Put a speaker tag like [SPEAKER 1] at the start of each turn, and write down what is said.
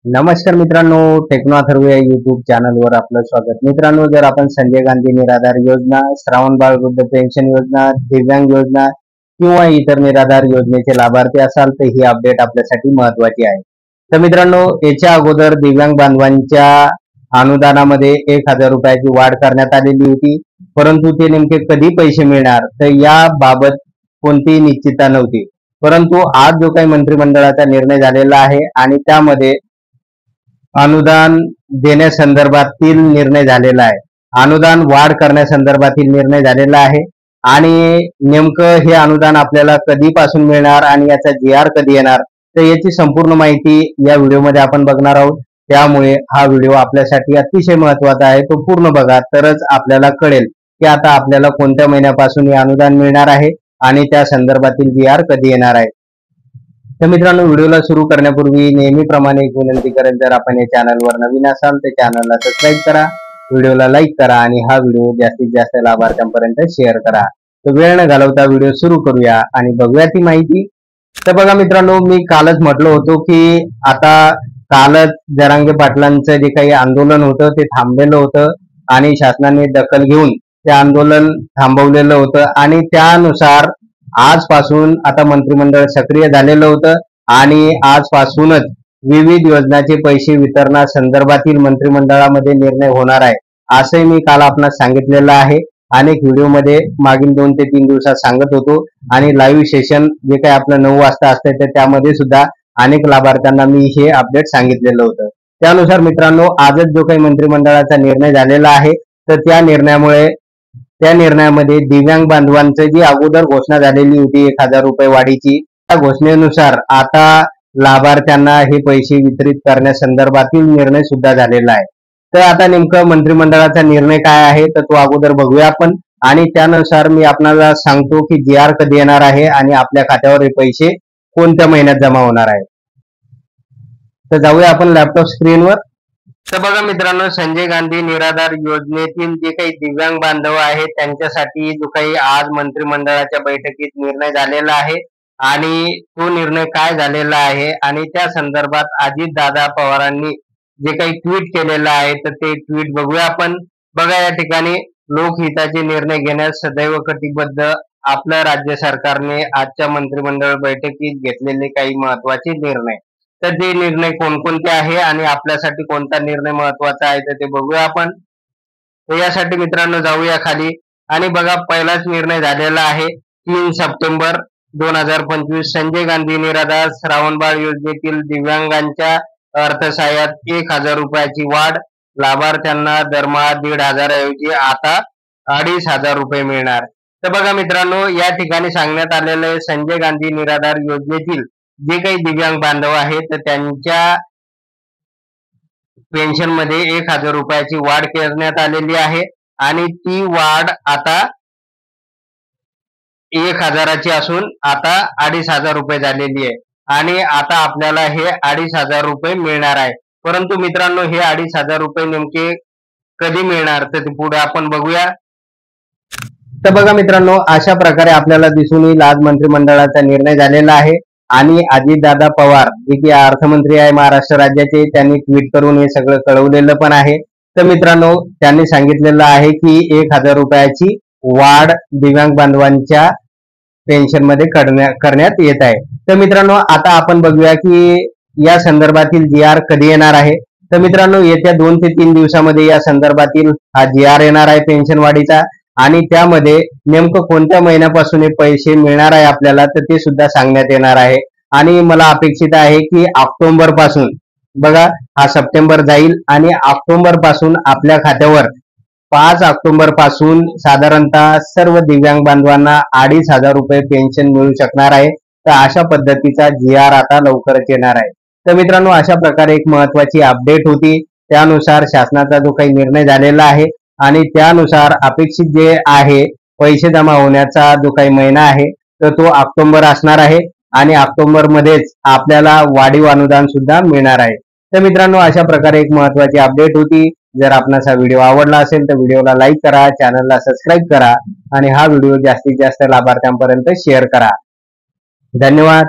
[SPEAKER 1] नमस्कार मित्रांनो, टेक्नो अथर्व या युट्यूब चॅनलवर आपलं स्वागत. मित्रांनो, जर आपण संजय गांधी निराधार योजना, श्रावण बाळ वृद्ध पेन्शन योजना, दिव्यांग योजना किंवा इतर निराधार योजनेचे लाभार्थी असाल तर ही अपडेट आपल्यासाठी महत्वाची आहे. तर मित्रांनो, याच्या अगोदर दिव्यांग बांधवांच्या अनुदानामध्ये 1,000 रुपयाची वाढ करण्यात आलेली होती, परंतु ते नेमके कधी पैसे मिळणार तर याबाबत कोणतीही निश्चितता नव्हती. परंतु आज जो काही मंत्रिमंडळाचा निर्णय झालेला आहे आणि त्यामध्ये अनुदान देण्यासंदर्भातील निर्णय झालेला आहे, अनुदान वाढ करण्यासंदर्भातील निर्णय झालेला आहे आणि नेमकं हे अनुदान आपल्याला कधीपासून मिळणार आणि याचा GR कधी येणार तर याची संपूर्ण माहिती या व्हिडिओमध्ये आपण बघणार आहोत. त्यामुळे हा व्हिडिओ आपल्यासाठी अतिशय महत्वाचा आहे, तो पूर्ण बघा तरच आपल्याला कळेल की आता आपल्याला कोणत्या महिन्यापासून हे अनुदान मिळणार आहे आणि त्या संदर्भातील GR कधी येणार आहे. तर मित्रांनो, व्हिडिओला सुरू करण्यापूर्वी नेहमीप्रमाणे एक विनंती करेन, जर आपण या चॅनलवर नवीन असाल तर चॅनलला सबस्क्राईब करा, व्हिडिओला लाईक करा आणि हा व्हिडिओ जास्तीत जास्त लाभार्थ्यांपर्यंत शेअर करा. तर वेळ न घालवता व्हिडिओ सुरू करूया आणि बघूया ती माहिती. तर बघा मित्रांनो, मी कालच म्हटलं होतो की आता कालच जरांगे पाटलांचं जे काही आंदोलन होतं ते थांबलेलं होतं आणि शासनाने दखल घेऊन ते आंदोलन थांबवलेलं होतं आणि त्यानुसार आजपासून आता मंत्रिमंडळ सक्रिय झालेलं होतं आणि आजपासूनच विविध योजनांचे पैसे वितरणासंदर्भातील मंत्रिमंडळामध्ये निर्णय होणार आहे, असंही मी काल आपणास सांगितलेलं आहे. अनेक व्हिडिओमध्ये मागील 2 ते 3 दिवसात सांगत होतो आणि लाईव्ह सेशन जे काही आपलं 9 वाजता असतं तर त्यामध्ये सुद्धा अनेक लाभार्थ्यांना मी हे अपडेट सांगितलेलं होतं. त्यानुसार मित्रांनो, आजच जो काही मंत्रिमंडळाचा निर्णय झालेला आहे तर त्या निर्णयामध्ये दिव्यांग बांधवांची जी अगोदर घोषणा झालेली होती 1,000 रुपये वाढीची, त्या घोषणेनुसार आता लाभार्थ्यांना हे पैसे वितरित करण्यासंदर्भातील निर्णय सुद्धा झालेला आहे. तर आता नेमकं मंत्रिमंडळाचा निर्णय काय आहे तर तो अगोदर बघूया आपण आणि त्यानुसार मी आपल्याला सांगतो की GR कधी येणार आहे आणि आपल्या खात्यावर हे पैसे कोणत्या महिन्यात जमा होणार आहे. तर जाऊया आपण लॅपटॉप स्क्रीनवर. तर बघा मित्रांनो, संजय गांधी निराधार योजनेतील जे काही दिव्यांग बांधव आहेत त्यांच्यासाठी जो काही आज मंत्रिमंडळाच्या बैठकीत निर्णय झालेला आहे आणि तो निर्णय काय झालेला आहे आणि त्या संदर्भात अजितदादा पवारांनी जे काही ट्विट केलेलं आहे तर ते ट्विट बघूया आपण. बघा, या ठिकाणी लोकहिताचे निर्णय घेण्यास सदैव कटिबद्ध आपल्या राज्य सरकारने आजच्या मंत्रिमंडळ बैठकीत घेतलेले काही महत्वाचे निर्णय. तर ते निर्णय कोणकोणते आहे आणि आपल्यासाठी कोणता निर्णय महत्वाचा आहे तर ते बघूया आपण. तर यासाठी मित्रांनो जाऊया खाली आणि बघा, पहिलाच निर्णय झालेला आहे 3 सप्टेंबर 2025 संजय गांधी निराधार श्रावण बाळ योजनेतील दिव्यांगांच्या अर्थसहाय्यात 1,000 रुपयाची वाढ, लाभार्थ्यांना दरमहा 1,500 ऐवजी आता 2,500 रुपये मिळणार. तर बघा मित्रांनो, या ठिकाणी सांगण्यात आलेलं आहे संजय गांधी निराधार योजनेतील जे काही दिव्यांग बांधव आहेत तर त्यांच्या पेन्शन मध्ये 1,000 रुपयाची वाढ करण्यात आलेली आहे आणि ती वाढ आता 1,000ची असून आता 2,500 रुपये झालेली आहे आणि आता आपल्याला हे 2,500 रुपये मिळणार आहे. परंतु मित्रांनो, हे 2,500 रुपये नेमके कधी मिळणार तर ते पुढे आपण बघूया. तर बघा मित्रांनो, अशा प्रकारे आपल्याला दिसून येईल आज मंत्रिमंडळाचा निर्णय झालेला आहे आणि अजितदादा पवार जे की अर्थमंत्री आहे महाराष्ट्र राज्याचे, त्यांनी ट्विट करून हे सगळं कळवलेलं पण आहे. तर मित्रांनो, त्यांनी सांगितलेलं आहे की 1,000 रुपयाची वाढ दिव्यांग बांधवांच्या पेन्शन मध्ये करण्यात येत आहे. तर मित्रांनो, आता आपण बघूया की या संदर्भातील GR कधी येणार आहे. तर मित्रांनो, येत्या 2 ते 3 दिवसामध्ये या संदर्भातील हा GR येणार आहे पेन्शन वाढीचा आणि त्यामध्ये नेमकं कोणत्या महिन्यापासून हे पैसे मिळणार आहे आपल्याला तर ते सुद्धा सांगण्यात येणार आहे. आणि मला अपेक्षित आहे की ऑक्टोबर पासून, बघा हा सप्टेंबर जाईल आणि ऑक्टोबर पासून आपल्या खात्यावर 5 ऑक्टोबर पासून साधारणतः सर्व दिव्यांग बांधवांना 2,500 रुपये पेन्शन मिळू शकणार आहे. तर अशा पद्धतीचा GR आता लवकरच येणार आहे. तर मित्रांनो, अशा प्रकारे एक महत्वाची अपडेट होती. त्यानुसार शासनाचा जो काही निर्णय झालेला आहे आणि त्यानुसार अपेक्षित जे आहे पैसे जमा होण्याचा जो काही महिना आहे तर तो ऑक्टोबर असणार आहे आणि ऑक्टोबर मध्येच आपल्याला वाढीव अनुदान सुद्धा मिळणार आहे. तर मित्रांनो, अशा प्रकारे एक महत्वाची अपडेट होती. जर आपणास हा व्हिडिओ आवडला असेल तर व्हिडिओला लाईक करा, चॅनलला सबस्क्राईब करा आणि हा व्हिडिओ जास्तीत जास्त लाभार्थ्यांपर्यंत शेअर करा. धन्यवाद.